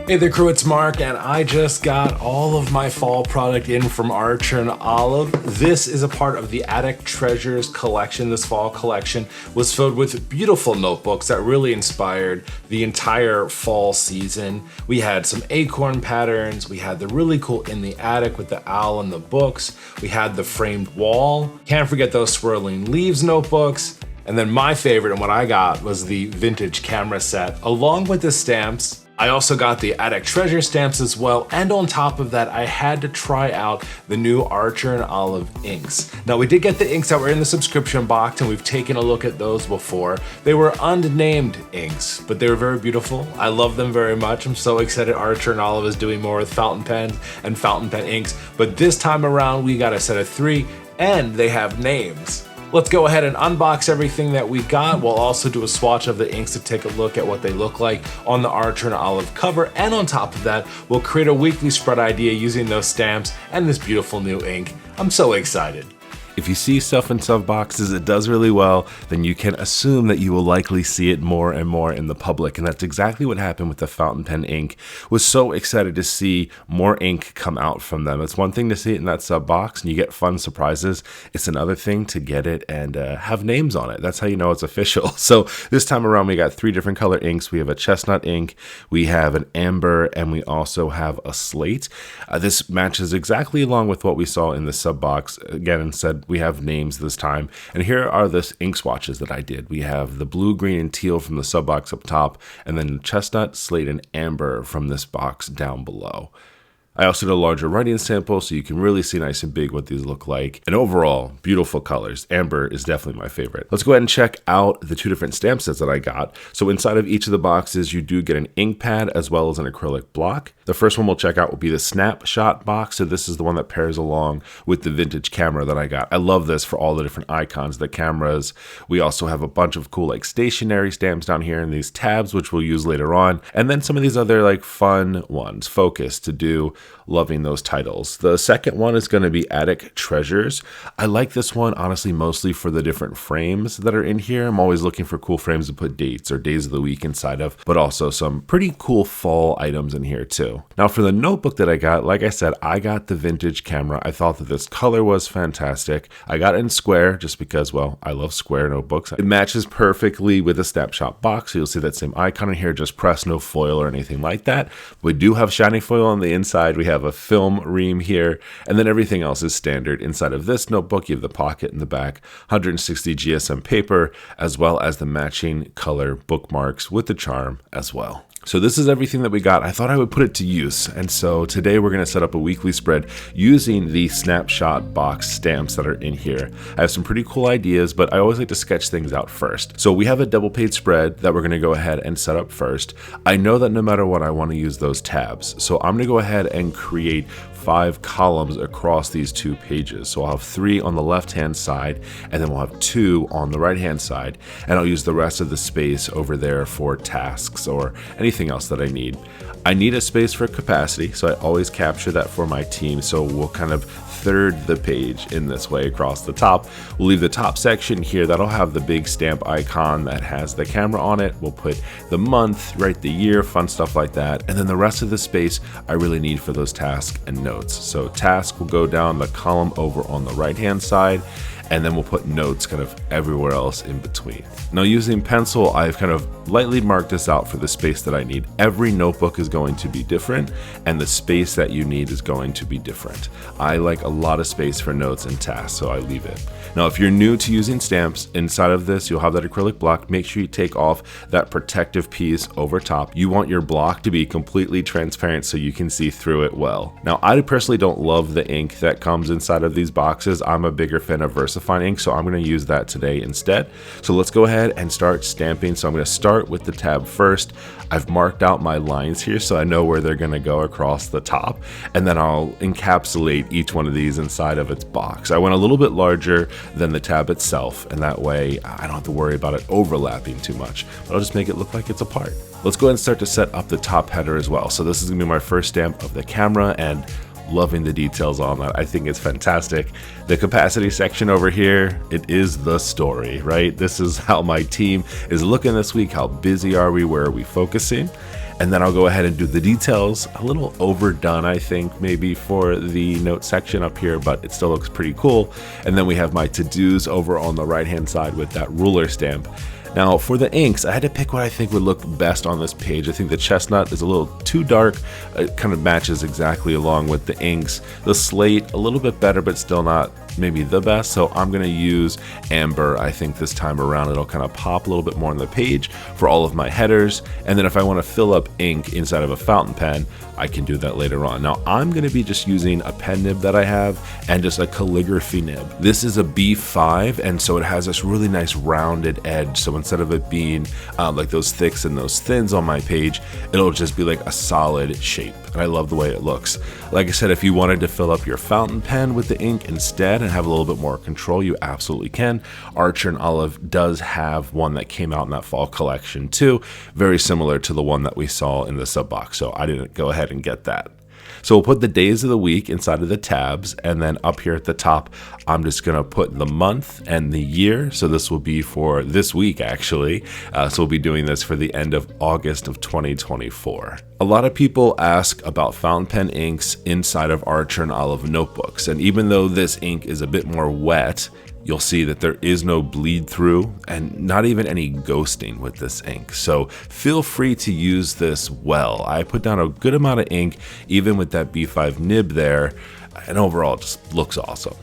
Hey there crew, it's Mark, and I just got all of my fall product in from Archer and Olive. This is a part of the Attic Treasures collection. This fall collection was filled with beautiful notebooks that really inspired the entire fall season. We had some acorn patterns, we had the really cool In the Attic with the owl and the books, we had the framed wall, can't forget those swirling leaves notebooks, and then my favorite and what I got was the vintage camera set, along with the stamps. I also got the Attic Treasure stamps as well, and on top of that, I had to try out the new Archer and Olive inks. Now, we did get the inks that were in the subscription box, and we've taken a look at those before. They were unnamed inks, but they were very beautiful. I love them very much. I'm so excited Archer and Olive is doing more with fountain pens and fountain pen inks, but this time around, we got a set of 3, and they have names. Let's go ahead and unbox everything that we got. We'll also do a swatch of the inks to take a look at what they look like on the Archer and Olive cover. And on top of that, we'll create a weekly spread idea using those stamps and this beautiful new ink. I'm so excited. If you see stuff in sub boxes, it does really well, then you can assume that you will likely see it more and more in the public. And that's exactly what happened with the fountain pen ink. Was so excited to see more ink come out from them. It's one thing to see it in that sub box and you get fun surprises. It's another thing to get it and have names on it. That's how you know it's official. So this time around, we got 3 different color inks. We have a chestnut ink, we have an amber, and we also have a slate. This matches exactly along with what we saw in the sub box. Again, instead, we have names this time, and here are the ink swatches that I did. We have the blue, green, and teal from the sub box up top, and then chestnut, slate, and amber from this box down below. I also did a larger writing sample so you can really see nice and big what these look like. And overall, beautiful colors. Amber is definitely my favorite. Let's go ahead and check out the 2 different stamp sets that I got. So inside of each of the boxes, you do get an ink pad as well as an acrylic block. The first one we'll check out will be the snapshot box. So this is the one that pairs along with the vintage camera that I got. I love this for all the different icons, the cameras. We also have a bunch of cool like stationery stamps down here in these tabs, which we'll use later on. And then some of these other like fun ones, focus to do. Loving those titles. The second one is going to be Attic Treasures. I like this one honestly mostly for the different frames that are in here. I'm always looking for cool frames to put dates or days of the week inside of, but also some pretty cool fall items in here too. Now for the notebook that I got, like I said, I got the vintage camera. I thought that this color was fantastic. I got it in square just because, well, I love square notebooks. It matches perfectly with the snapshot box. So you'll see that same icon in here, just press, no foil or anything like that. We do have shiny foil on the inside. We have a film ream here, and then everything else is standard. Inside of this notebook, you have the pocket in the back, 160 GSM paper, as well as the matching color bookmarks with the charm as well. So this is everything that we got. I thought I would put it to use. And so today we're going to set up a weekly spread using the snapshot box stamps that are in here. I have some pretty cool ideas, but I always like to sketch things out first. So we have a double page spread that we're going to go ahead and set up first. I know that no matter what, I want to use those tabs. So I'm going to go ahead and create 5 columns across these 2 pages. So I'll have 3 on the left-hand side, and then we'll have 2 on the right-hand side, and I'll use the rest of the space over there for tasks or anything else that I need. I need a space for capacity, so I always capture that for my team. So we'll kind of third the page in this way across the top. We'll leave the top section here. That'll have the big stamp icon that has the camera on it. We'll put the month, write the year, fun stuff like that. And then the rest of the space I really need for those tasks and notes. So task will go down the column over on the right-hand side, and then we'll put notes kind of everywhere else in between. Now using pencil, I've kind of lightly marked this out for the space that I need. Every notebook is going to be different, and the space that you need is going to be different. I like a lot of space for notes and tasks, so I leave it. Now, if you're new to using stamps, inside of this, you'll have that acrylic block. Make sure you take off that protective piece over top. You want your block to be completely transparent so you can see through it well. Now, I personally don't love the ink that comes inside of these boxes. I'm a bigger fan of VersaFine ink, so I'm going to use that today instead. So let's go ahead and start stamping. So I'm going to start with the tab first. I've marked out my lines here so I know where they're going to go across the top, and then I'll encapsulate each one of these inside of its box. I went a little bit larger than the tab itself, and that way I don't have to worry about it overlapping too much, but I'll just make it look like it's a part. Let's go ahead and start to set up the top header as well. So this is going to be my first stamp of the camera, and loving the details on that. I think it's fantastic. The capacity section over here, it is the story, right? This is how my team is looking this week. How busy are we? Where are we focusing? and then I'll go ahead and do the details. A little overdone, I think, maybe for the note section up here, but it still looks pretty cool. And then we have my to-dos over on the right-hand side with that ruler stamp. Now for the inks, I had to pick what I think would look best on this page. I think the chestnut is a little too dark. It kind of matches exactly along with the inks. The slate, a little bit better, but still not maybe the best. So I'm gonna use amber. I think this time around it'll kind of pop a little bit more on the page for all of my headers. And then if I wanna fill up ink inside of a fountain pen, I can do that later on. Now I'm gonna be just using a pen nib that I have and just a calligraphy nib. This is a B5, and so it has this really nice rounded edge. So instead of it being like those thicks and those thins on my page, it'll just be like a solid shape. And I love the way it looks. Like I said, if you wanted to fill up your fountain pen with the ink instead and have a little bit more control, you absolutely can. Archer and Olive does have one that came out in that fall collection too, very similar to the one that we saw in the sub box. So I didn't go ahead and get that. So we'll put the days of the week inside of the tabs, and then up here at the top, I'm just gonna put the month and the year. So this will be for this week actually. So we'll be doing this for the end of August of 2024. A lot of people ask about fountain pen inks inside of Archer and Olive notebooks. And even though this ink is a bit more wet, you'll see that there is no bleed through and not even any ghosting with this ink. So feel free to use this well. I put down a good amount of ink, even with that B5 nib there, and overall it just looks awesome.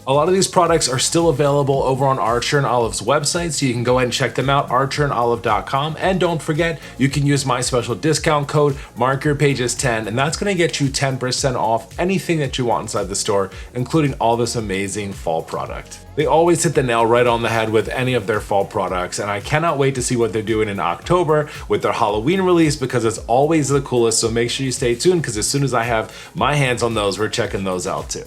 A lot of these products are still available over on Archer and Olive's website, so you can go ahead and check them out, archerandolive.com. And don't forget, you can use my special discount code, markyourpages10, and that's gonna get you 10% off anything that you want inside the store, including all this amazing fall product. They always hit the nail right on the head with any of their fall products, and I cannot wait to see what they're doing in October with their Halloween release, because it's always the coolest. So make sure you stay tuned, because as soon as I have my hands on those, we're checking those out too.